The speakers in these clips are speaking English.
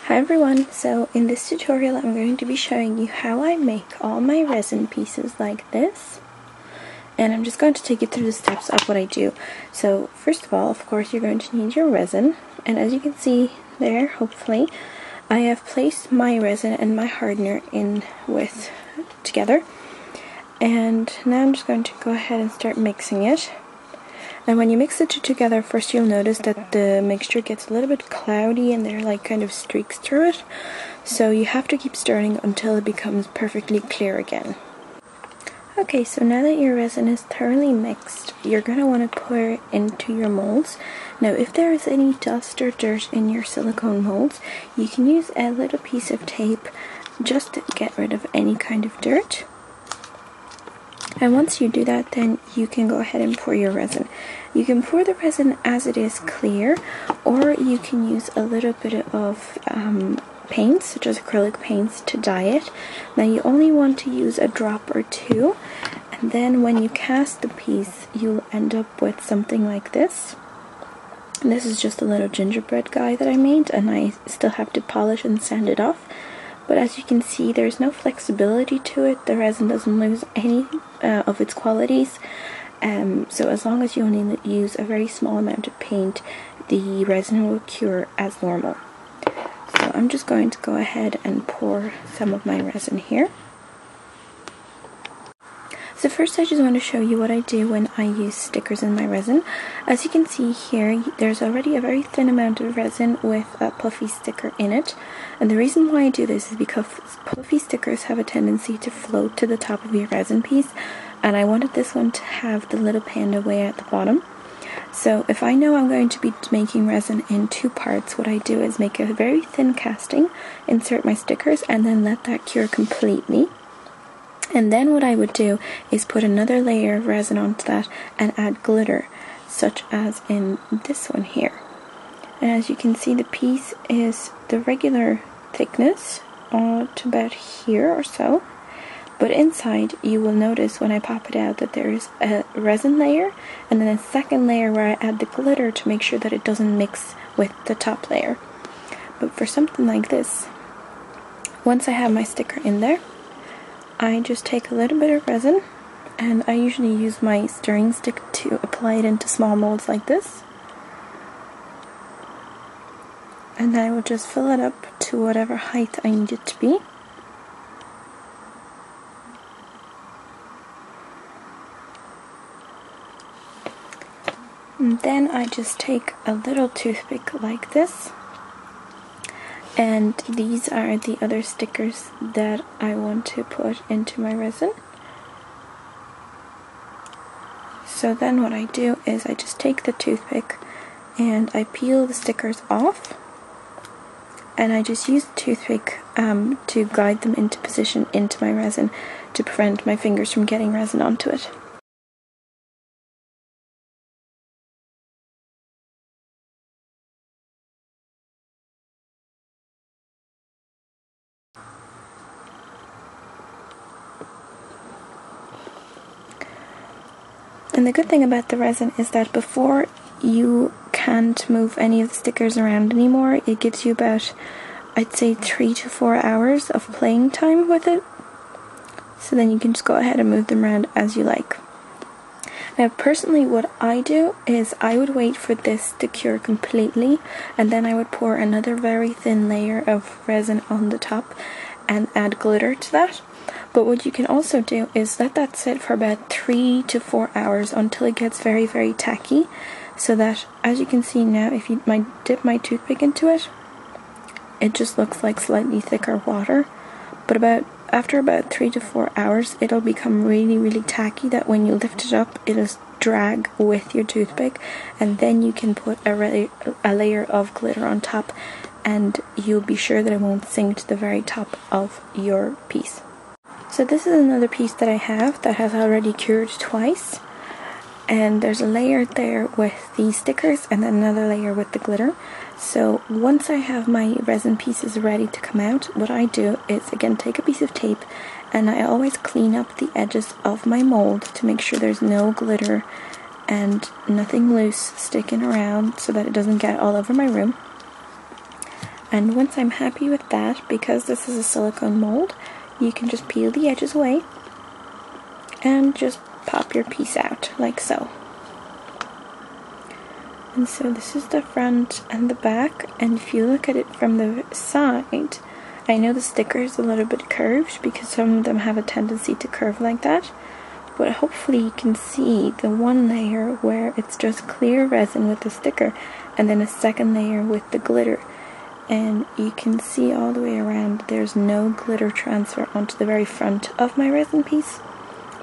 Hi everyone, so in this tutorial I'm going to be showing you how I make all my resin pieces like this, and I'm just going to take you through the steps of what I do. So first of all, of course, you're going to need your resin, and as you can see there, hopefully, I have placed my resin and my hardener in together, and now I'm just going to go ahead and start mixing it. And when you mix the two together, first you'll notice that the mixture gets a little bit cloudy and there are like kind of streaks through it. So you have to keep stirring until it becomes perfectly clear again. Okay, so now that your resin is thoroughly mixed, you're going to want to pour it into your molds. Now if there is any dust or dirt in your silicone molds, you can use a little piece of tape just to get rid of any kind of dirt. And once you do that, then you can go ahead and pour your resin. You can pour the resin as it is clear, or you can use a little bit of paints, such as acrylic paints, to dye it. Now you only want to use a drop or two, and then when you cast the piece, you'll end up with something like this. And this is just a little gingerbread guy that I made, and I still have to polish and sand it off. But as you can see, there's no flexibility to it. The resin doesn't lose any of its qualities. So as long as you only use a very small amount of paint, the resin will cure as normal. So I'm just going to go ahead and pour some of my resin here. So first I just want to show you what I do when I use stickers in my resin. As you can see here, there's already a very thin amount of resin with a puffy sticker in it. And the reason why I do this is because puffy stickers have a tendency to float to the top of your resin piece. And I wanted this one to have the little panda way at the bottom. So if I know I'm going to be making resin in two parts, what I do is make a very thin casting, insert my stickers, and then let that cure completely. And then what I would do is put another layer of resin onto that and add glitter, such as in this one here. And as you can see, the piece is the regular thickness, to about here or so. But inside, you will notice when I pop it out that there is a resin layer and then a second layer where I add the glitter to make sure that it doesn't mix with the top layer. But for something like this, once I have my sticker in there, I just take a little bit of resin, and I usually use my stirring stick to apply it into small molds like this. And I will just fill it up to whatever height I need it to be. And then I just take a little toothpick like this. And these are the other stickers that I want to put into my resin. So then what I do is I just take the toothpick and I peel the stickers off. And I just use the toothpick to guide them into position into my resin to prevent my fingers from getting resin onto it. And the good thing about the resin is that before you can't move any of the stickers around anymore, it gives you about, I'd say, 3 to 4 hours of playing time with it. So then you can just go ahead and move them around as you like. Now personally, what I do is I would wait for this to cure completely, and then I would pour another very thin layer of resin on the top and add glitter to that. But what you can also do is let that sit for about 3 to 4 hours until it gets very, very tacky, so that, as you can see now, if you dip my toothpick into it, it just looks like slightly thicker water. But after about 3 to 4 hours, it'll become really, really tacky, that when you lift it up, it'll drag with your toothpick, and then you can put a layer of glitter on top, and you'll be sure that it won't sink to the very top of your piece. So this is another piece that I have that has already cured twice, and there's a layer there with the stickers and then another layer with the glitter. So once I have my resin pieces ready to come out, what I do is again take a piece of tape, and I always clean up the edges of my mold to make sure there's no glitter and nothing loose sticking around so that it doesn't get all over my room. And once I'm happy with that, because this is a silicone mold, you can just peel the edges away and just pop your piece out like so. And so this is the front and the back, and if you look at it from the side, I know the sticker is a little bit curved because some of them have a tendency to curve like that, but hopefully you can see the one layer where it's just clear resin with the sticker and then a second layer with the glitter, and you can see all the way around there's no glitter transfer onto the very front of my resin piece,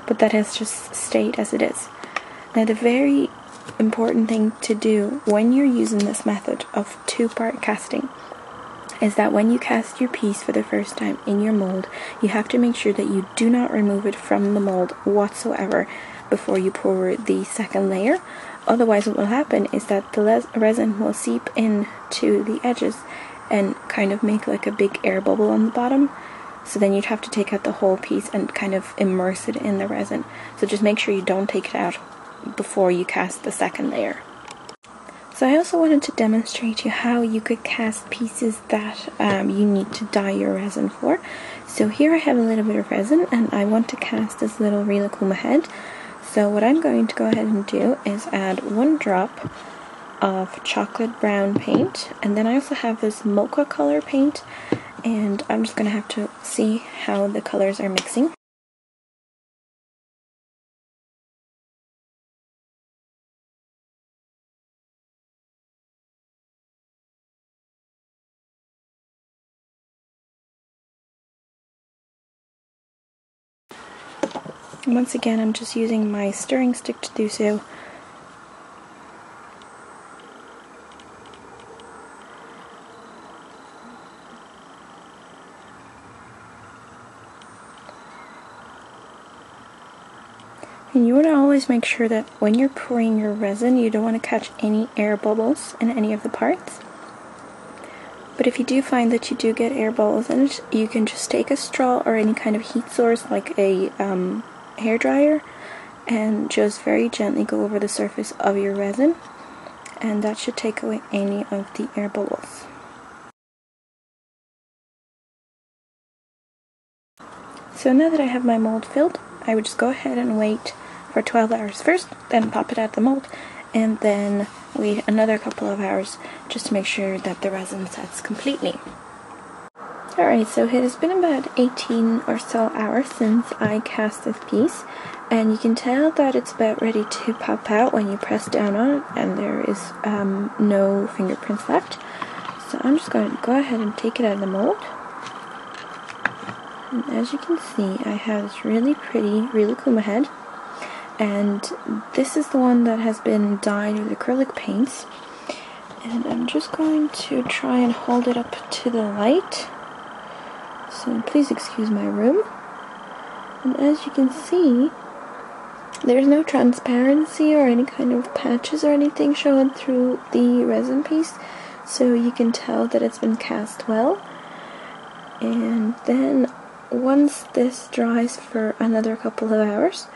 but that has just stayed as it is. Now the very important thing to do when you're using this method of two-part casting is that when you cast your piece for the first time in your mold, you have to make sure that you do not remove it from the mold whatsoever before you pour the second layer. Otherwise what will happen is that the resin will seep into the edges and kind of make like a big air bubble on the bottom. So then you'd have to take out the whole piece and kind of immerse it in the resin. So just make sure you don't take it out before you cast the second layer. So I also wanted to demonstrate to you how you could cast pieces that you need to dye your resin for. So here I have a little bit of resin and I want to cast this little Rilakkuma head. So what I'm going to go ahead and do is add 1 drop of chocolate brown paint, and then I also have this mocha color paint, and I'm just going to have to see how the colors are mixing. And once again, I'm just using my stirring stick to do so. And you want to always make sure that when you're pouring your resin, you don't want to catch any air bubbles in any of the parts. But if you do find that you do get air bubbles in it, you can just take a straw or any kind of heat source like a hair dryer and just very gently go over the surface of your resin, and that should take away any of the air bubbles. So now that I have my mold filled, I would just go ahead and wait for 12 hours first, then pop it out the mold, and then wait another couple of hours just to make sure that the resin sets completely. Alright, so it has been about 18 or so hours since I cast this piece, and you can tell that it's about ready to pop out when you press down on it, and there is no fingerprints left. So I'm just going to go ahead and take it out of the mold. And as you can see, I have this really pretty Rilakkuma head, and this is the one that has been dyed with acrylic paints. And I'm just going to try and hold it up to the light. So please excuse my room. And as you can see, there's no transparency or any kind of patches or anything showing through the resin piece, so you can tell that it's been cast well. And then once this dries for another couple of hours,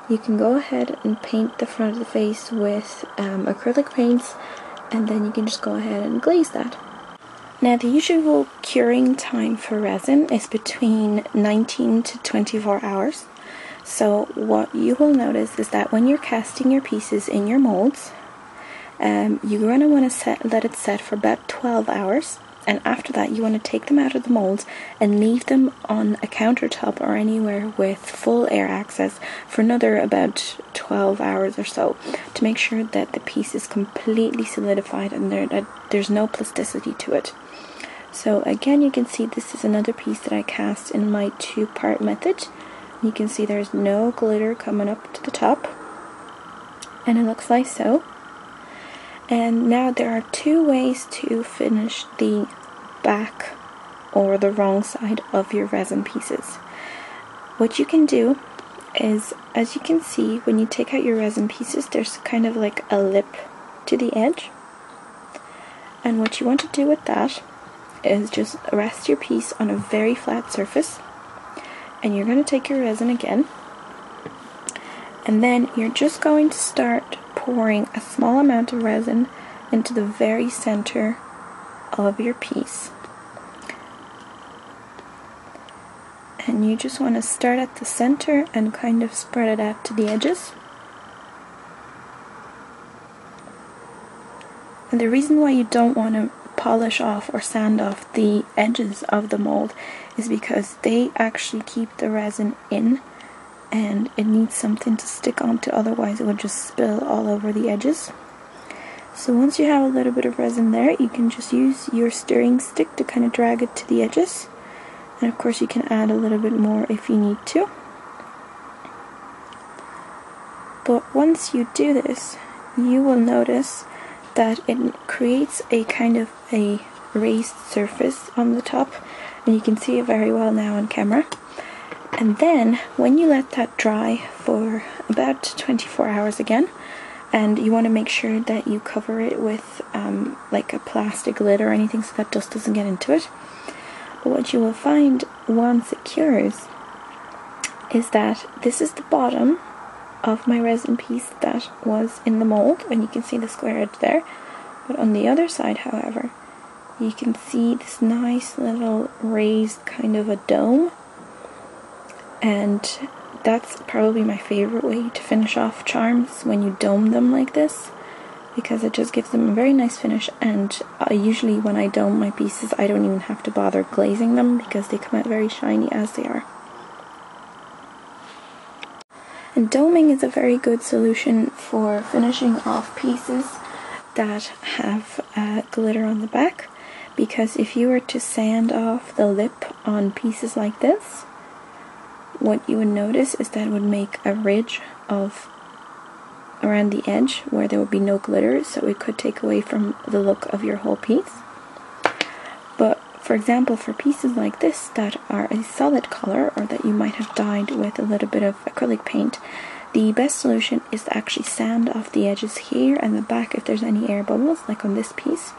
you can go ahead and paint the front of the face with acrylic paints, and then you can just go ahead and glaze that. Now the usual curing time for resin is between 19 to 24 hours. So what you will notice is that when you're casting your pieces in your molds, you're going to want to let it set for about 12 hours. And after that, you want to take them out of the molds and leave them on a countertop or anywhere with full air access for another about 12 hours or so to make sure that the piece is completely solidified and there's no plasticity to it. So again, you can see this is another piece that I cast in my two-part method. You can see there's no glitter coming up to the top, and it looks like so. And now there are two ways to finish the back or the wrong side of your resin pieces. What you can do is, as you can see, when you take out your resin pieces, there's kind of like a lip to the edge. And what you want to do with that is just rest your piece on a very flat surface, and you're going to take your resin again, and then you're just going to start pouring a small amount of resin into the very center of your piece. and you just want to start at the center and kind of spread it out to the edges. And the reason why you don't want to polish off or sand off the edges of the mold is because they actually keep the resin in, and it needs something to stick onto, otherwise it would just spill all over the edges. So once you have a little bit of resin there, you can just use your stirring stick to kind of drag it to the edges, and of course you can add a little bit more if you need to. But once you do this, you will notice that it creates a kind of a raised surface on the top, and you can see it very well now on camera. And then when you let that dry for about 24 hours again, and you want to make sure that you cover it with like a plastic lid or anything so that dust doesn't get into it. But what you will find once it cures is that this is the bottom of my resin piece that was in the mold, and you can see the square edge there. But on the other side, however, you can see this nice little raised kind of a dome, and that's probably my favorite way to finish off charms, when you dome them like this, because it just gives them a very nice finish. And usually when I dome my pieces, I don't even have to bother glazing them because they come out very shiny as they are. And doming is a very good solution for finishing off pieces that have glitter on the back, because if you were to sand off the lip on pieces like this, what you would notice is that it would make a ridge of around the edge where there would be no glitter, so it could take away from the look of your whole piece. But for example, for pieces like this that are a solid color, or that you might have dyed with a little bit of acrylic paint, the best solution is to actually sand off the edges here and the back if there's any air bubbles, like on this piece.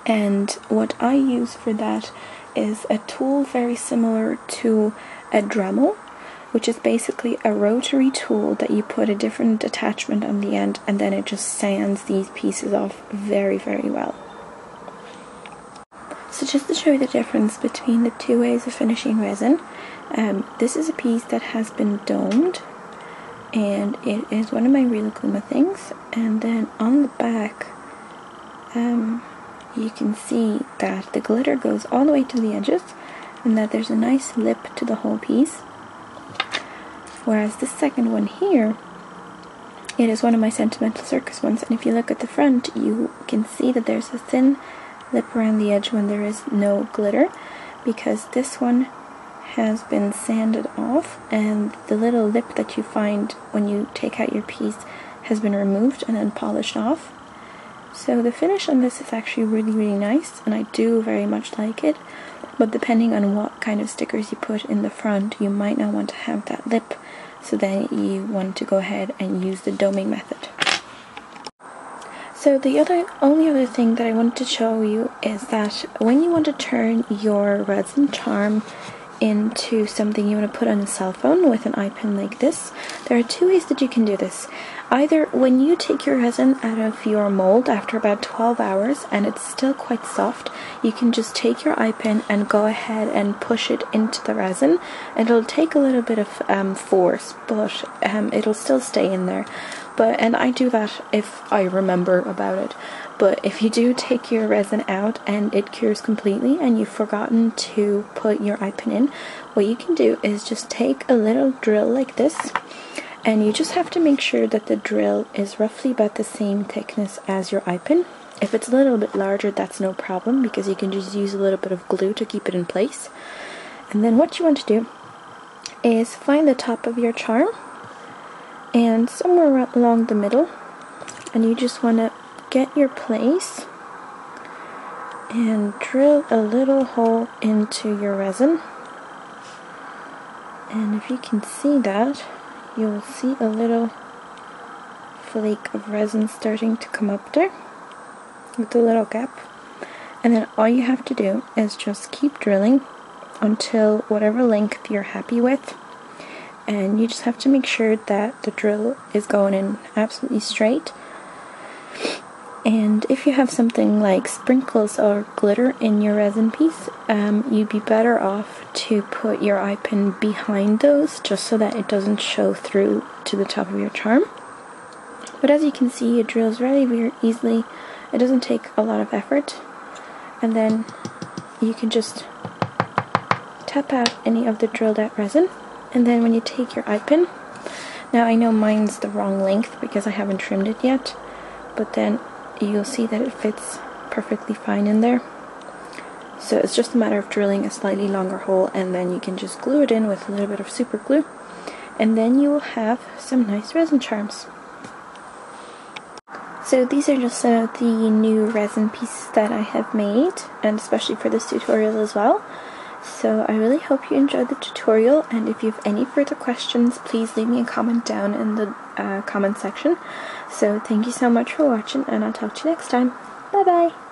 And what I use for that is a tool very similar to a Dremel, which is basically a rotary tool that you put a different attachment on the end, and then it just sands these pieces off very, very well. So just to show you the difference between the two ways of finishing resin, this is a piece that has been domed, and it is one of my Real Guma things. And then on the back, you can see that the glitter goes all the way to the edges, and that there's a nice lip to the whole piece. Whereas this second one here, it is one of my Sentimental Circus ones, and if you look at the front, you can see that there's a thin lip around the edge when there is no glitter, because this one has been sanded off, and the little lip that you find when you take out your piece has been removed and then polished off. So the finish on this is actually really, really nice, and I do very much like it. But depending on what kind of stickers you put in the front, you might not want to have that lip, so then you want to go ahead and use the doming method. So the only other thing that I wanted to show you is that when you want to turn your resin charm into something you want to put on a cell phone with an eye pin like this, there are two ways that you can do this. Either when you take your resin out of your mold after about 12 hours and it's still quite soft, you can just take your eye pin and go ahead and push it into the resin. It'll take a little bit of force, but it'll still stay in there. And I do that if I remember about it. But if you do take your resin out and it cures completely and you've forgotten to put your eye pin in, what you can do is just take a little drill like this, and you just have to make sure that the drill is roughly about the same thickness as your eye pin. If it's a little bit larger, that's no problem, because you can just use a little bit of glue to keep it in place. And then what you want to do is find the top of your charm, and somewhere along the middle, and you just want to get your place and drill a little hole into your resin. And if you can see that, you will see a little flake of resin starting to come up there with a little gap. And then all you have to do is just keep drilling until whatever length you're happy with. And you just have to make sure that the drill is going in absolutely straight. And if you have something like sprinkles or glitter in your resin piece, you'd be better off to put your eye pin behind those, just so that it doesn't show through to the top of your charm. But as you can see, it drills very easily. It doesn't take a lot of effort. And then you can just tap out any of the drilled out resin. And then when you take your eye pin, now I know mine's the wrong length because I haven't trimmed it yet, but then you'll see that it fits perfectly fine in there. So it's just a matter of drilling a slightly longer hole, and then you can just glue it in with a little bit of super glue, and then you will have some nice resin charms. So these are just some of the new resin pieces that I have made, and especially for this tutorial as well. So I really hope you enjoyed the tutorial, and if you have any further questions, please leave me a comment down in the comment section. So thank you so much for watching, and I'll talk to you next time. Bye bye!